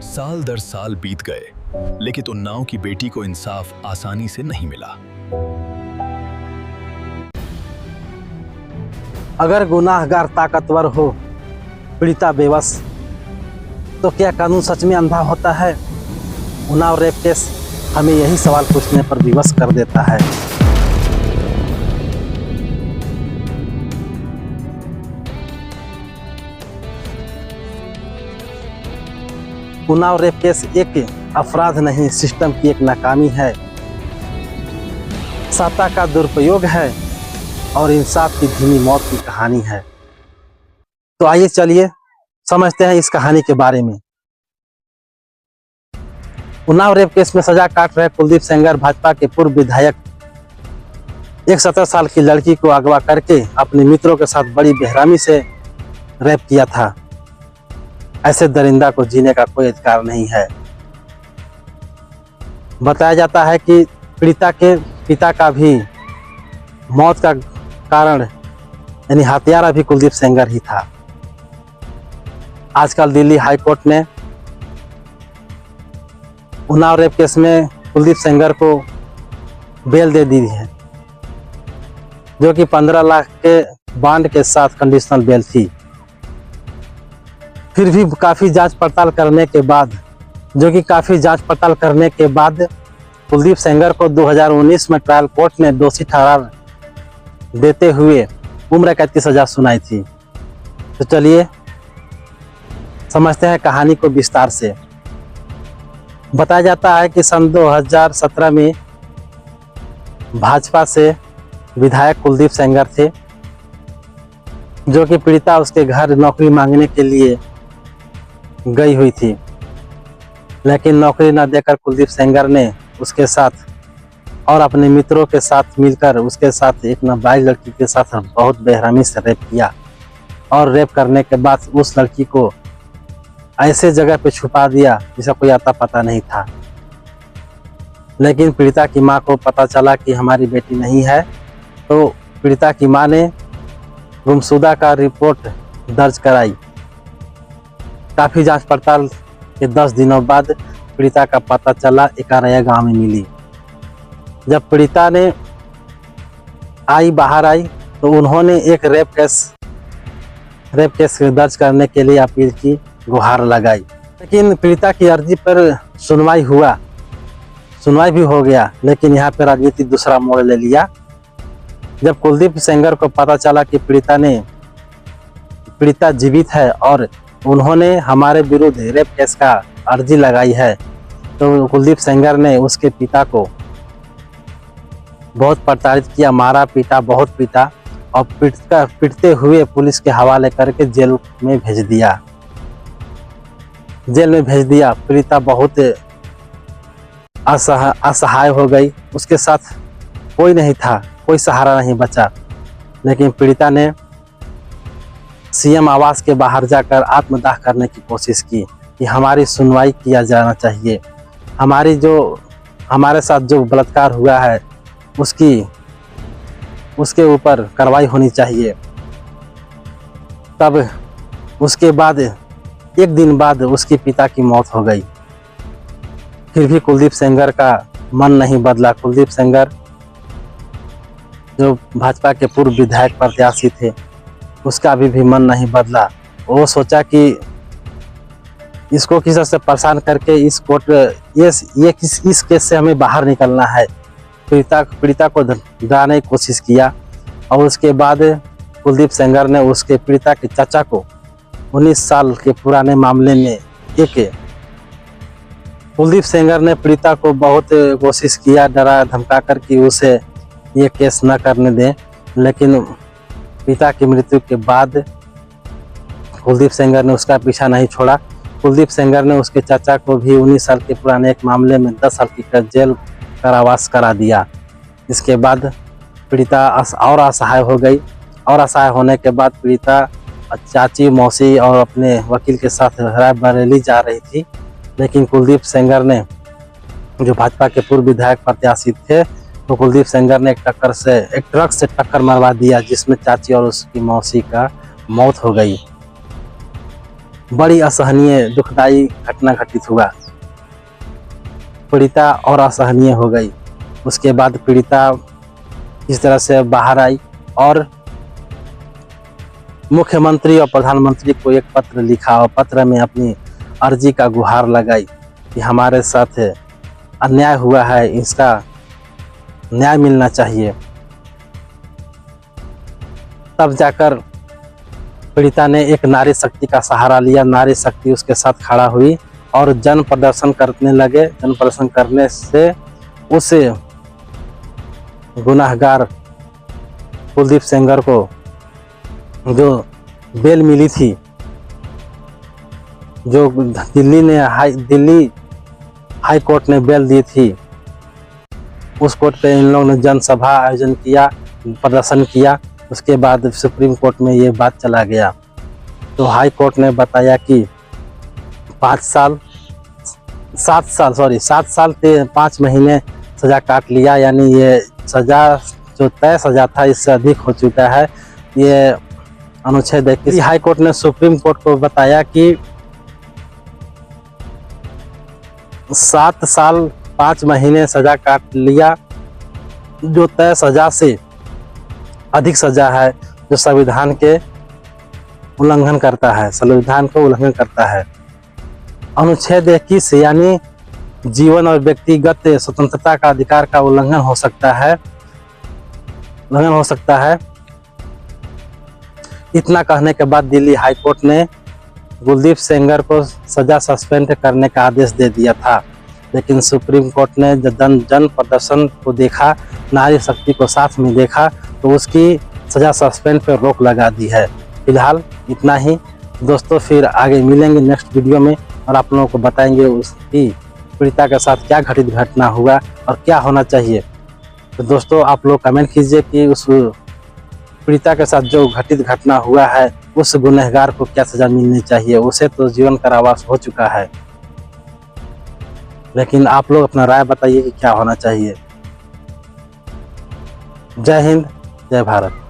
साल दर साल बीत गए, लेकिन उन्नाव की बेटी को इंसाफ आसानी से नहीं मिला। अगर गुनाहगार ताकतवर हो, पीड़िता बेबस, तो क्या कानून सच में अंधा होता है? उन्नाव रेप केस हमें यही सवाल पूछने पर विवश कर देता है। उन्नाव रेप केस एक अपराध नहीं, सिस्टम की एक नाकामी है, सत्ता का दुरुपयोग है और इंसाफ की धीमी मौत की कहानी है। तो आइए चलिए समझते हैं इस कहानी के बारे में। उन्नाव रेप केस में सजा काट रहे कुलदीप सेंगर भाजपा के पूर्व विधायक एक 17 साल की लड़की को अगवा करके अपने मित्रों के साथ बड़ी बेरहमी से रेप किया था। ऐसे दरिंदा को जीने का कोई अधिकार नहीं है। बताया जाता है कि पीड़िता के पिता का भी मौत का कारण यानी हत्यारा भी कुलदीप सेंगर ही था। आजकल दिल्ली हाई कोर्ट ने उन्नाव रेप केस में कुलदीप सेंगर को बेल दे दी है, जो कि 15 लाख के बॉन्ड के साथ कंडीशनल बेल थी। फिर भी काफ़ी जांच पड़ताल करने के बाद कुलदीप सेंगर को 2019 में ट्रायल कोर्ट ने दोषी ठहरा देते हुए उम्र कैद की सजा सुनाई थी। तो चलिए समझते हैं कहानी को विस्तार से। बताया जाता है कि सन 2017 में भाजपा से विधायक कुलदीप सेंगर थे, जो कि पीड़िता उसके घर नौकरी मांगने के लिए गई हुई थी, लेकिन नौकरी न देकर कुलदीप सेंगर ने उसके साथ और अपने मित्रों के साथ मिलकर उसके साथ एक नाबालिग लड़की के साथ बहुत बेरहमी से रेप किया। और रेप करने के बाद उस लड़की को ऐसे जगह पे छुपा दिया जिसका कोई आता पता नहीं था। लेकिन पीड़िता की मां को पता चला कि हमारी बेटी नहीं है, तो पीड़िता की मां ने गुमशुदा का रिपोर्ट दर्ज कराई। काफ़ी जांच पड़ताल के 10 दिनों बाद पीड़िता का पता चला इकारैया गांव में मिली। जब पीड़िता ने बाहर आई तो उन्होंने एक रेप केस दर्ज करने के लिए अपील की, गुहार लगाई। लेकिन पीड़िता की अर्जी पर सुनवाई भी हो गया, लेकिन यहाँ पर राजनीति दूसरा मोड़ ले लिया। जब कुलदीप सेंगर को पता चला कि पीड़िता जीवित है और उन्होंने हमारे विरुद्ध रेप केस का अर्जी लगाई है, तो कुलदीप सेंगर ने उसके पिता को बहुत प्रताड़ित किया, मारा पीटा, बहुत पीटा और पीटते हुए पुलिस के हवाले करके जेल में भेज दिया। पीड़िता बहुत असहाय हो गई, उसके साथ कोई नहीं था, कोई सहारा नहीं बचा। लेकिन पीड़िता ने सीएम आवास के बाहर जाकर आत्मदाह करने की कोशिश की कि हमारी सुनवाई किया जाना चाहिए, हमारे साथ जो बलात्कार हुआ है उसके ऊपर कार्रवाई होनी चाहिए। तब उसके बाद एक दिन बाद उसके पिता की मौत हो गई। फिर भी कुलदीप सेंगर का मन नहीं बदला। कुलदीप सेंगर जो भाजपा के पूर्व विधायक प्रत्याशी थे, उसका अभी भी मन नहीं बदला। वो सोचा कि इसको किसी तरह से परेशान करके इस केस से हमें बाहर निकलना है। पीड़िता को डराने की कोशिश किया और उसके बाद कुलदीप सेंगर ने उसके पीड़िता के चाचा को 19 साल के पुराने मामले में कुलदीप सेंगर ने पीड़िता को बहुत कोशिश किया, डरा धमका कर कि उसे ये केस न करने दें। लेकिन पिता की मृत्यु के बाद कुलदीप सेंगर ने उसका पीछा नहीं छोड़ा। कुलदीप सेंगर ने उसके चाचा को भी 19 साल के पुराने एक मामले में 10 साल की जेल कारावास करा दिया। इसके बाद पीड़िता और असहाय हो गई और असहाय होने के बाद पीड़िता चाची, मौसी और अपने वकील के साथ रायबरेली जा रही थी। लेकिन कुलदीप सेंगर ने, जो भाजपा के पूर्व विधायक प्रत्याशी थे, तो कुलदीप सेंगर ने एक ट्रक से टक्कर मरवा दिया, जिसमें चाची और उसकी मौसी का मौत हो गई। बड़ी असहनीय दुखदाई घटना घटित हुआ। पीड़िता और असहनीय हो गई। उसके बाद पीड़िता इस तरह से बाहर आई और मुख्यमंत्री और प्रधानमंत्री को एक पत्र लिखा और पत्र में अपनी अर्जी का गुहार लगाई कि हमारे साथ अन्याय हुआ है, इसका न्याय मिलना चाहिए। तब जाकर पीड़िता ने एक नारी शक्ति का सहारा लिया। नारी शक्ति उसके साथ खड़ा हुई और जन प्रदर्शन करने लगे। जन प्रदर्शन करने से उस गुनाहगार कुलदीप सेंगर को जो बेल मिली थी, जो दिल्ली हाई कोर्ट ने बेल दी थी, उस कोर्ट पे इन लोगों ने जनसभा आयोजन किया, प्रदर्शन किया। उसके बाद सुप्रीम कोर्ट में ये बात चला गया तो हाई कोर्ट ने बताया कि 7 साल 5 महीने सज़ा काट लिया, यानी ये सज़ा जो तय सज़ा था इससे अधिक हो चुका है। ये अनुच्छेद 21 हाई कोर्ट ने सुप्रीम कोर्ट को बताया कि 7 साल 5 महीने सज़ा काट लिया, जो तय सज़ा से अधिक सज़ा है, जो संविधान के उल्लंघन करता है, संविधान को उल्लंघन करता है। अनुच्छेद 21 यानी जीवन और व्यक्तिगत स्वतंत्रता का अधिकार का उल्लंघन हो सकता है। इतना कहने के बाद दिल्ली हाई कोर्ट ने कुलदीप सेंगर को सजा सस्पेंड करने का आदेश दे दिया था, लेकिन सुप्रीम कोर्ट ने जन प्रदर्शन को देखा, नारी शक्ति को साथ में देखा तो उसकी सजा सस्पेंड पर रोक लगा दी है। फिलहाल इतना ही दोस्तों, फिर आगे मिलेंगे नेक्स्ट वीडियो में और आप लोगों को बताएंगे उसकी पीड़िता के साथ क्या घटना हुआ और क्या होना चाहिए। तो दोस्तों आप लोग कमेंट कीजिए कि उस पीड़िता के साथ जो घटना हुआ है उस गुनहगार को क्या सजा मिलनी चाहिए। उसे तो जीवन कारावास हो चुका है, लेकिन आप लोग अपना राय बताइए कि क्या होना चाहिए। जय हिंद, जय भारत।